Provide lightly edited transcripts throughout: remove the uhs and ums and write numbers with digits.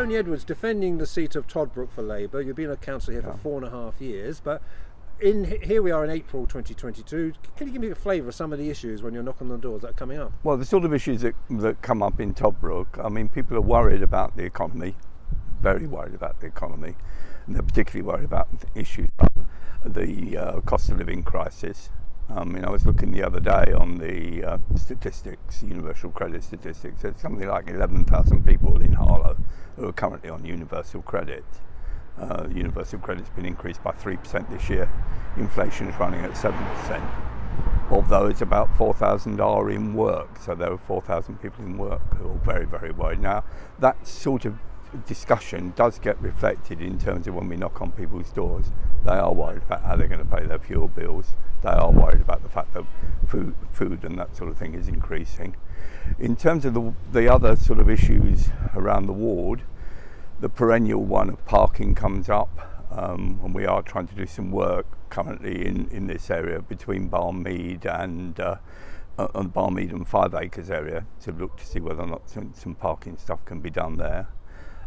Tony Edwards defending the seat of Toddbrook for Labour. You've been a councillor here for 4.5 years, but here we are in April 2022. Can you give me a flavour of some of the issues when you're knocking on the doors that are coming up? Well, the sort of issues that come up in Toddbrook, I mean, people are worried about the economy, very worried about the economy, and they're particularly worried about issues like the cost of living crisis. I was looking the other day on the statistics, universal credit statistics. There's something like 11,000 people in Harlow who are currently on universal credit. Universal credit's been increased by 3% this year. Inflation is running at 7%. Of those, about 4,000 are in work. So there are 4,000 people in work who are very, very worried. Now, that sort of discussion does get reflected in terms of when we knock on people's doors. They are worried about how they're going to pay their fuel bills. They are worried about the fact that food and that sort of thing is increasing. In terms of the other sort of issues around the ward, the perennial one of parking comes up, and we are trying to do some work currently in this area between Barmead and Barmead and 5 Acres area to look to see whether or not some parking stuff can be done there.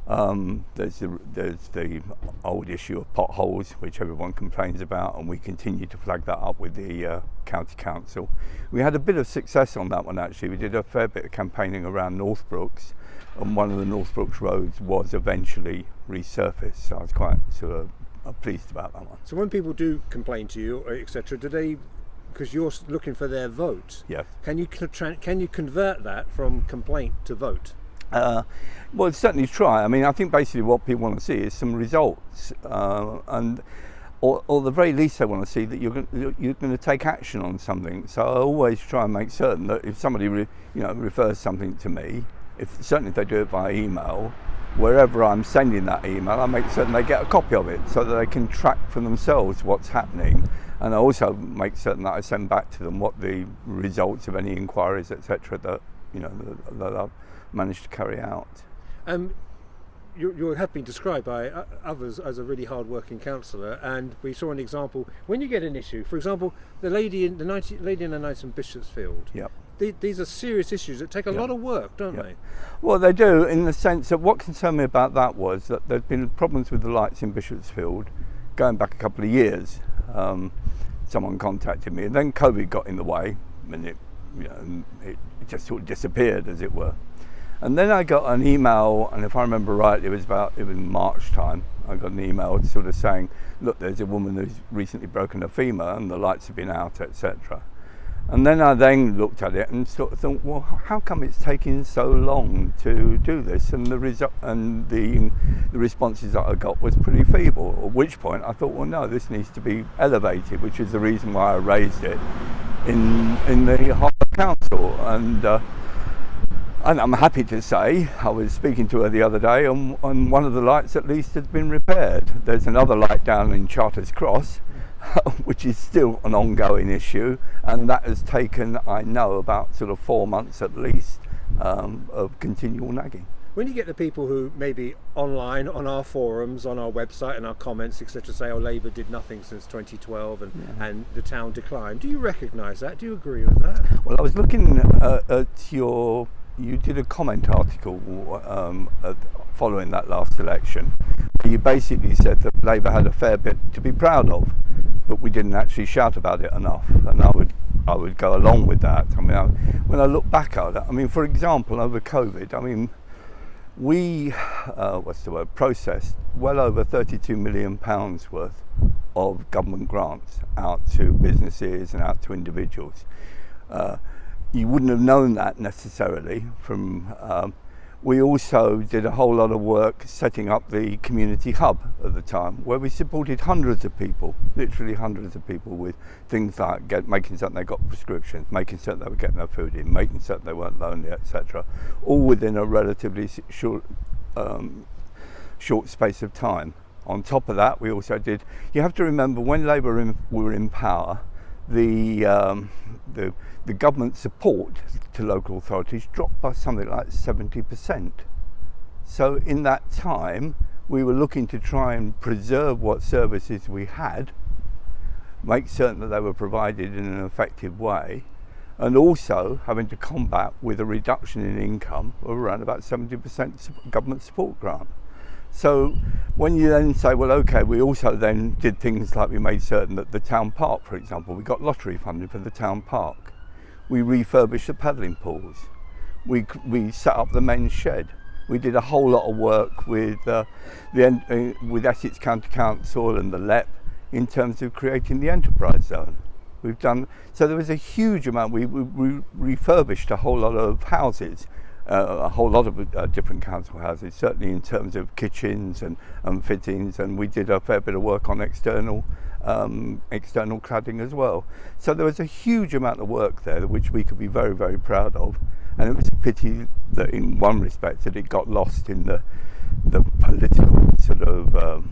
There's the old issue of potholes, which everyone complains about, and we continue to flag that up with the county council. We had a bit of success on that one actually. We did a fair bit of campaigning around Northbrooks, and one of the Northbrooks roads was eventually resurfaced, so I was quite pleased about that one. So when people do complain to you, etc., do they, because you're looking for their vote, yes, can you convert that from complaint to vote? Well, certainly try. I mean, I think basically what people want to see is some results, or the very least they want to see that you're going to take action on something. So I always try and make certain that if somebody refers something to me, certainly if they do it via email, wherever I'm sending that email, I make certain they get a copy of it so that they can track for themselves what's happening. And I also make certain that I send back to them what the results of any inquiries, etc., that I've managed to carry out. You have been described by others as a really hard-working councillor, and we saw an example when you get an issue. For example, the lady in the night in Bishopsfield. Yep. These are serious issues that take a lot of work, don't they? Well, they do, in the sense that what concerned me about that was that there'd been problems with the lights in Bishopsfield going back a couple of years. Someone contacted me, and then COVID got in the way, and it just sort of disappeared, as it were. And then I got an email, and if I remember rightly, it was March time. I got an email sort of saying, look, there's a woman who's recently broken her femur and the lights have been out, etc. And then I looked at it and sort of thought, well, how come it's taking so long to do this? And the responses that I got was pretty feeble, at which point I thought, well, no, this needs to be elevated, which is the reason why I raised it in the Harlow Council. And I'm happy to say, I was speaking to her the other day, and one of the lights at least has been repaired. There's another light down in Charters Cross, which is still an ongoing issue, and that has taken, I know, about sort of 4 months at least of continual nagging. When you get the people who maybe online, on our forums, on our website and our comments, etc., say, oh, Labour did nothing since 2012 and the town declined, do you recognise that? Do you agree with that? Well, I was looking at you did a comment article following that last election. You basically said that Labour had a fair bit to be proud of, but we didn't actually shout about it enough, and I would go along with that. I mean, when I look back at it, I mean, for example, over COVID, I mean, we processed well over £32 million worth of government grants out to businesses and out to individuals. You wouldn't have known that necessarily from. We also did a whole lot of work setting up the community hub at the time, where we supported hundreds of people, literally hundreds of people, with things like making certain they got prescriptions, making certain they were getting their food in, making certain they weren't lonely, etc. All within a relatively short space of time. On top of that, we also did. You have to remember, when Labour were in power, the government support to local authorities dropped by something like 70%. So in that time, we were looking to try and preserve what services we had, make certain that they were provided in an effective way, and also having to combat with a reduction in income of around about 70% government support grant. So when you then say, well, okay, we also then did things like we made certain that the town park, for example, we got lottery funding for the town park. We refurbished the paddling pools. We set up the men's shed. We did a whole lot of work with Essex County Council and the LEP in terms of creating the enterprise zone. So there was a huge amount. We refurbished a whole lot of houses, a whole lot of different council houses, certainly in terms of kitchens and fittings, and we did a fair bit of work on external cladding as well. So there was a huge amount of work there which we could be very, very proud of, and it was a pity that in one respect that it got lost in the political sort of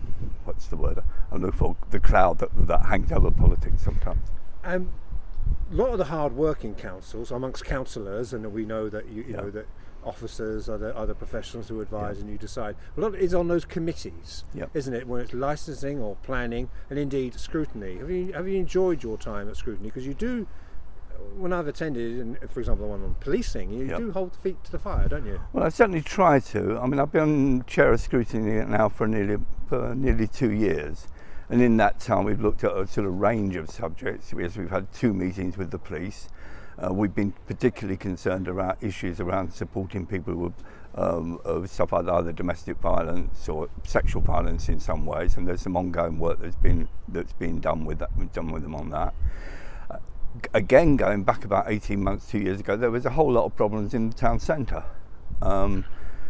what's the word I'm looking for, the cloud that hangs over politics sometimes. A lot of the hard-working councils, amongst councillors, and we know that you know that officers are the professionals who advise and you decide. A lot is on those committees, isn't it? When it's licensing or planning, and indeed scrutiny. Have you enjoyed your time at scrutiny? Because you do. When I've attended, and for example the one on policing, you do hold feet to the fire, don't you? Well, I certainly try to. I mean, I've been chair of scrutiny now for nearly 2 years. And in that time, we've looked at a sort of range of subjects. We've had 2 meetings with the police. We've been particularly concerned about issues around supporting people with stuff like either domestic violence or sexual violence in some ways. And there's some ongoing work that's been done with them on that. Again, going back about 18 months, 2 years ago, there was a whole lot of problems in the town centre.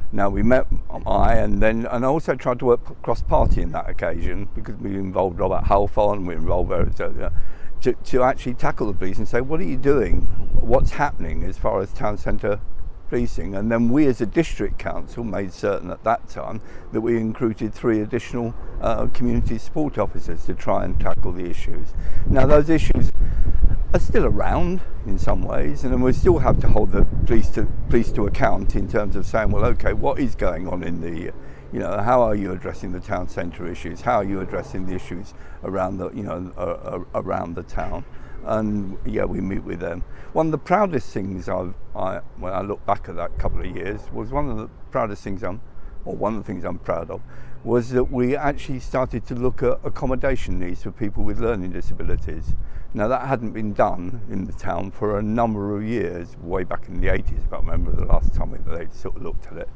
Now we met, and I also tried to work cross-party in that occasion, because we involved Robert Halfon, we involved to actually tackle the police and say, what are you doing? What's happening as far as town centre policing? And then we as a district council made certain at that time that we recruited 3 additional community support officers to try and tackle the issues. Now those issues are still around in some ways, and then we still have to hold the police to account in terms of saying, well, okay, what is going on in the, how are you addressing the town centre issues? How are you addressing the issues around the, around the town? And we meet with them. One of the proudest things when I look back at that couple of years, was one of the things I'm proud of, was that we actually started to look at accommodation needs for people with learning disabilities. Now that hadn't been done in the town for a number of years, way back in the 80s, if I remember the last time they sort of looked at it.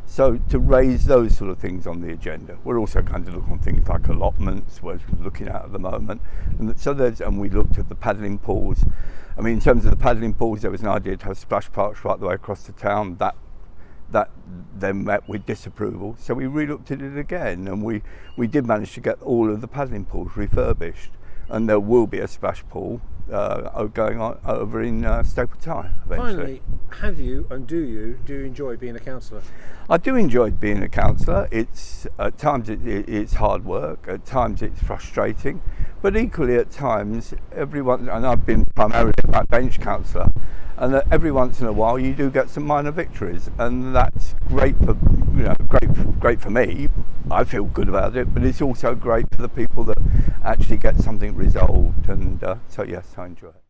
So to raise those sort of things on the agenda. We're also going to look on things like allotments, which we're looking at the moment. And we looked at the paddling pools. I mean, in terms of the paddling pools, there was an idea to have splash parks right the way across the town. That then met with disapproval. So we re-looked at it again, and we did manage to get all of the paddling pools refurbished. And there will be a splash pool going on over in Staple Tie eventually. Finally, do you enjoy being a councillor? I do enjoy being a councillor. It's at times it's hard work, at times it's frustrating, but equally at times and I've been primarily a backbench councillor, and every once in a while you do get some minor victories, and that's great for great for me. I feel good about it, but it's also great for the people that actually get something resolved, and so yes, I enjoy it.